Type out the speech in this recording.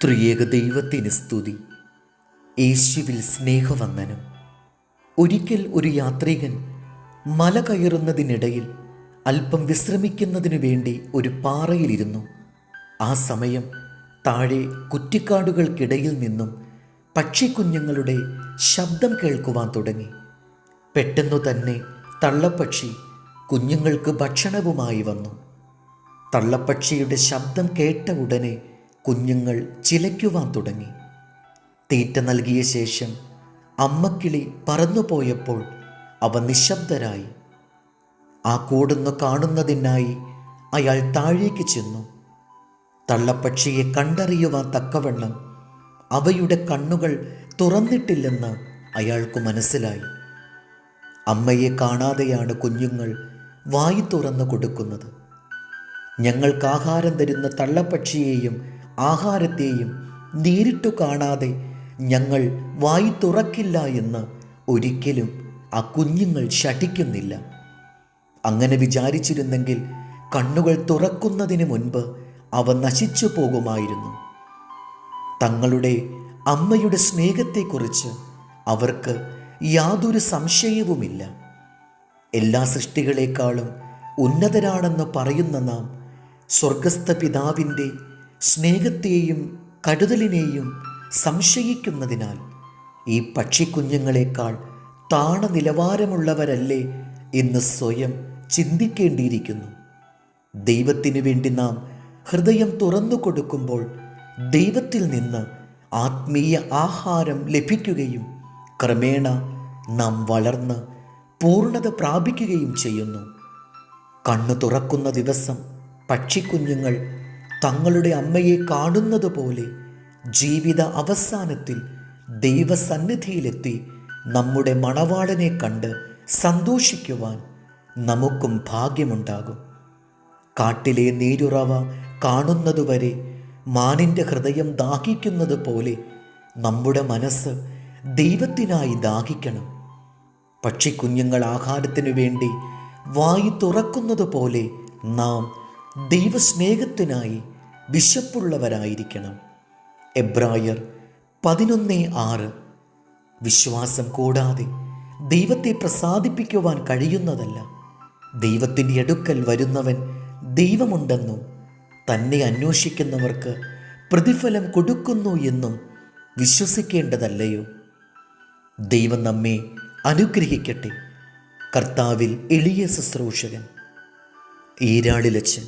ത്രിയേക ദൈവത്തിന് സ്തുതി. യേശുവിൽ സ്നേഹവന്ദനം. ഒരിക്കൽ ഒരു യാത്രികൻ മല കയറുന്നതിനിടയിൽ അല്പം വിശ്രമിക്കുന്നതിനു വേണ്ടി ഒരു പാറയിലിരുന്നു. ആ സമയം താഴെ കുറ്റിക്കാടുകൾക്കിടയിൽ നിന്നും പക്ഷിക്കുഞ്ഞുങ്ങളുടെ ശബ്ദം കേൾക്കുവാൻ തുടങ്ങി. പെട്ടെന്നു തന്നെ തള്ളപ്പക്ഷി കുഞ്ഞുങ്ങൾക്ക് ഭക്ഷണവുമായി വന്നു. തള്ളപ്പക്ഷിയുടെ ശബ്ദം കേട്ട ഉടനെ കുഞ്ഞുങ്ങൾ ചിലയ്ക്കുവാൻ തുടങ്ങി. തീറ്റ നൽകിയ ശേഷം അമ്മക്കിളി പറന്നുപോയപ്പോൾ അവ നിശബ്ദരായി. ആ കൂടൊന്നു കാണുന്നതിനായി അയാൾ താഴേക്ക് ചെന്നു. തള്ളപ്പക്ഷിയെ കണ്ടറിയുവാൻ തക്കവണ്ണം അവയുടെ കണ്ണുകൾ തുറന്നിട്ടില്ലെന്ന് അയാൾക്ക് മനസ്സിലായി. അമ്മയെ കാണാതെയാണ് കുഞ്ഞുങ്ങൾ വായി തുറന്നു കൊടുക്കുന്നത്. ഞങ്ങൾക്ക് ആഹാരം തരുന്ന തള്ളപ്പക്ഷിയെയും ആഹാരത്തെയും നേരിട്ടു കാണാതെ ഞങ്ങൾ വായി തുറക്കില്ല എന്ന് ഒരിക്കലും ആ കുഞ്ഞുങ്ങൾ ശഠിക്കുന്നില്ല. അങ്ങനെ വിചാരിച്ചിരുന്നെങ്കിൽ കണ്ണുകൾ തുറക്കുന്നതിന് മുൻപ് അവ നശിച്ചു പോകുമായിരുന്നു. തങ്ങളുടെ അമ്മയുടെ സ്നേഹത്തെക്കുറിച്ച് അവർക്ക് യാതൊരു സംശയവുമില്ല. എല്ലാ സൃഷ്ടികളെക്കാളും ഉന്നതരാണെന്ന് പറയുന്ന നാം സ്വർഗസ്ഥ പിതാവിൻ്റെ സ്നേഹത്തെയും കരുതലിനെയും സംശയിക്കുന്നതിനാൽ ഈ പക്ഷിക്കുഞ്ഞുങ്ങളെക്കാൾ താണ നിലവാരമുള്ളവരല്ലേ എന്ന് സ്വയം ചിന്തിക്കേണ്ടിയിരിക്കുന്നു. ദൈവത്തിനു വേണ്ടി നാം ഹൃദയം തുറന്നു കൊടുക്കുമ്പോൾ ദൈവത്തിൽ നിന്ന് ആത്മീയ ആഹാരം ലഭിക്കുകയും ക്രമേണ നാം വളർന്ന് പൂർണ്ണത പ്രാപിക്കുകയും ചെയ്യുന്നു. കണ്ണു തുറക്കുന്ന ദിവസം പക്ഷിക്കുഞ്ഞുങ്ങൾ തങ്ങളുടെ അമ്മയെ കാണുന്നത് പോലെ ജീവിത അവസാനത്തിൽ ദൈവസന്നിധിയിലെത്തി നമ്മുടെ മണവാളനെ കണ്ട് സന്തോഷിക്കുവാൻ നമുക്കും ഭാഗ്യമുണ്ടാകും. കാട്ടിലെ നീരുറവ കാണുന്നതുവരെ മാനിൻ്റെ ഹൃദയം ദാഹിക്കുന്നത് പോലെ നമ്മുടെ മനസ്സ് ദൈവത്തിനായി ദാഹിക്കണം. പക്ഷിക്കുഞ്ഞുങ്ങൾ ആഹാരത്തിനു വേണ്ടി വായി തുറക്കുന്നത് പോലെ നാം ദൈവസ്നേഹത്തിനായി വിശപ്പുള്ളവരായിരിക്കണം. എബ്രായർ 11:6. വിശ്വാസം കൂടാതെ ദൈവത്തെ പ്രസാദിപ്പിക്കുവാൻ കഴിയുന്നതല്ല. ദൈവത്തിൻ്റെ അടുക്കൽ വരുന്നവൻ ദൈവമുണ്ടെന്നും തന്നെ അന്വേഷിക്കുന്നവർക്ക് പ്രതിഫലം കൊടുക്കുന്നു എന്നും വിശ്വസിക്കേണ്ടതല്ലയോ? ദൈവം നമ്മെ അനുഗ്രഹിക്കട്ടെ. കർത്താവിൽ എളിയ ശുശ്രൂഷകൻ ഈരാളിലച്ചൻ.